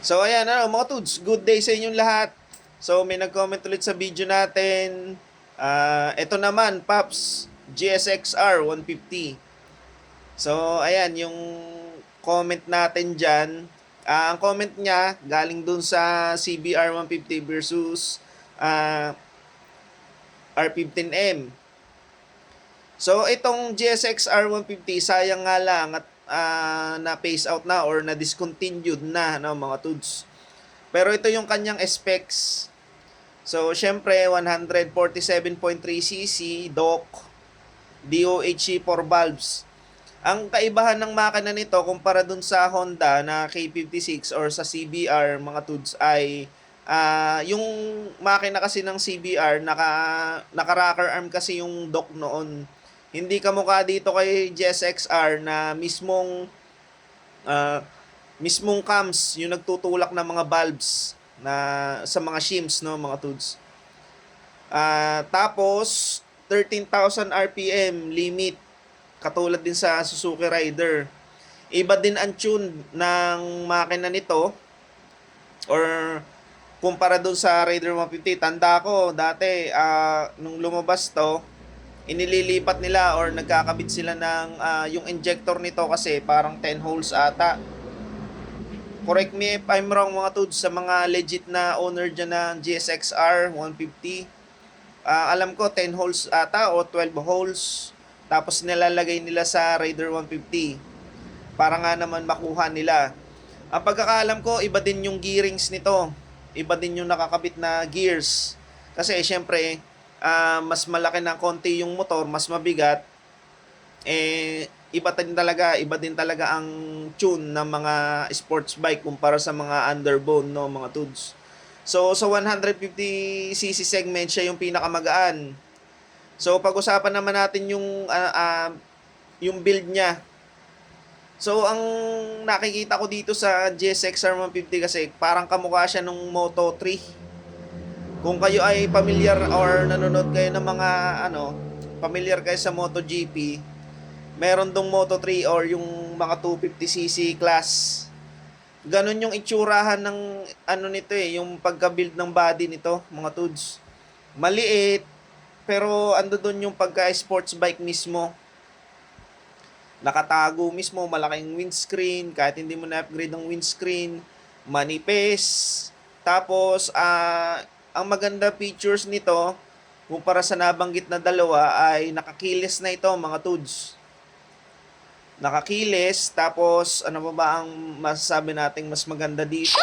So ayan, mga tuds, good day sa inyong lahat. So may nag-comment ulit sa video natin. Ito naman, Paps, GSX-R 150. So ayan, yung comment natin dyan. Ang comment niya, galing dun sa CBR 150 versus R15M. So itong GSX-R 150, sayang nga lang at na-phase out na or na-discontinued na, no, mga tuds. Pero ito yung kanyang specs. So, syempre, 147.3cc, DOC, DOHC 4 valves. Ang kaibahan ng makina nito kumpara dun sa Honda na K56 or sa CBR, mga tuds, ay yung makina kasi ng CBR, naka-rocker arm kasi yung DOC noon. Hindi kamukha dito kay GSX-R na mismong cams yung nagtutulak ng mga valves na sa mga shims, no, mga tuds. Tapos 13,000 RPM limit katulad din sa Suzuki Rider. Iba din ang tune ng makina nito or kumpara dun sa Raider 150. Tanda ko dati nung lumabas to, inililipat nila or nagkakabit sila ng yung injector nito kasi parang 10 holes ata. Correct me if I'm wrong, mga tuds, sa mga legit na owner dyan ng GSX-R 150. Alam ko 10 holes ata o 12 holes. Tapos nilalagay nila sa Raider 150 para nga naman makuha nila. Ang pagkakaalam ko, iba din yung gearings nito. Iba din yung nakakabit na gears. Kasi syempre, mas malaki ng konti yung motor, mas mabigat. Iba din talaga ang tune ng mga sports bike kumpara sa mga underbone, no, mga tuds. So sa 150cc segment, siya yung pinakamagaan. So pag-usapan naman natin yung build niya. So ang nakikita ko dito sa GSX-R 150 kasi parang kamukha siya nung Moto3. Kung kayo ay familiar or nanonood kayo ng mga familiar kayo sa MotoGP, meron dong Moto3 or yung mga 250cc class. Ganon yung itsurahan ng nito yung pagka-build ng body nito, mga tuds. Maliit, pero ando doon yung pagka-sports bike mismo. Nakatago mismo, malaking windscreen, kahit hindi mo na-upgrade ng windscreen, manipis. Tapos, ang maganda features nito, kumpara sa nabanggit na dalawa, ay nakakilis na ito, mga tuds. Nakakilis, tapos ano pa ba ang masasabi nating mas maganda dito?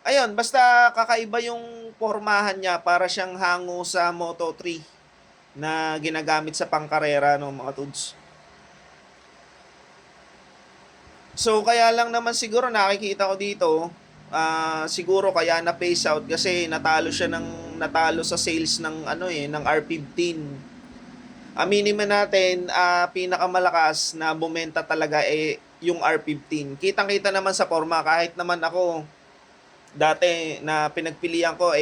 Ayun, basta kakaiba yung pormahan niya, para siyang hango sa Moto3 na ginagamit sa pangkarera, no, mga tuds. So kaya lang naman siguro nakikita ko dito, siguro kaya na phase out kasi natalo sa sales ng ng R15. Aminin man natin, pinakamalakas na bumenta talaga yung R15. Kitang-kita naman sa forma, kahit naman ako dati na pinagpilian ko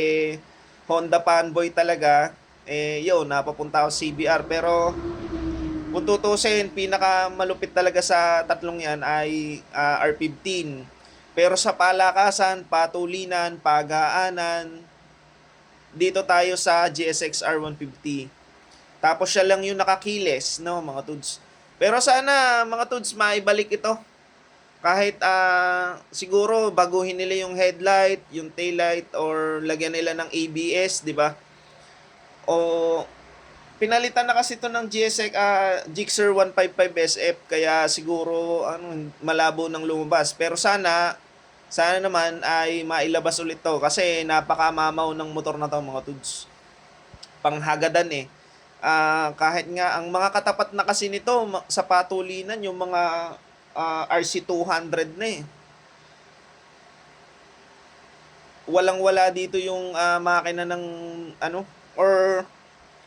Honda fanboy talaga, yun, napapunta ako CBR. Pero kung tutusin, pinakamalupit talaga sa tatlong yan ay R15. Pero sa palakasan, patulinan, pagaanan, dito tayo sa GSX-R 150. Tapos siya lang yung nakakiles, no, mga tuds. Pero sana, mga tuds, maibalik ito. Kahit siguro baguhin nila yung headlight, yung taillight, or lagyan nila ng ABS, di ba? O pinalitan na kasi ito ng Gixxer 155 SF, kaya siguro malabo nang lumabas. Pero sana naman ay mailabas ulit to kasi napakamamaw ng motor na to, mga tuds. Panghagadan kahit nga ang mga katapat na kasi nito sa patulinan, yung mga RC200 na walang-wala dito yung makina ng or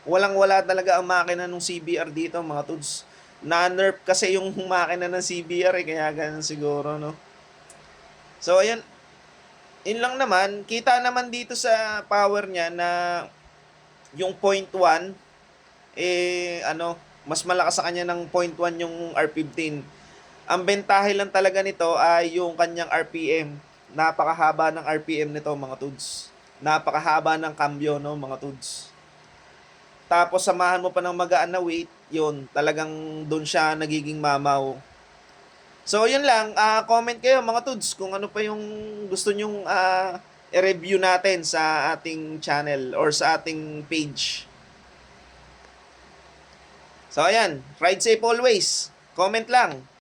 walang-wala talaga ang makina ng CBR dito, mga tuds. Na-nerf kasi yung makina ng CBR kaya ganun siguro, no. So ayan, in lang naman, kita naman dito sa power niya na yung 0.1 mas malakas sa kanya ng 0.1 yung R15. Ang bentahe lang talaga nito ay yung kanyang RPM, Napakahaba ng RPM nito mga tuds. Napakahaba ng cambio, no, mga tuds. Tapos samahan mo pa ng magaan na weight, yun, talagang doon siya nagiging mamaw. So, yun lang. Comment kayo mga tuds kung ano pa yung gusto nyong i-review natin sa ating channel or sa ating page. So, ayan. Ride safe always. Comment lang.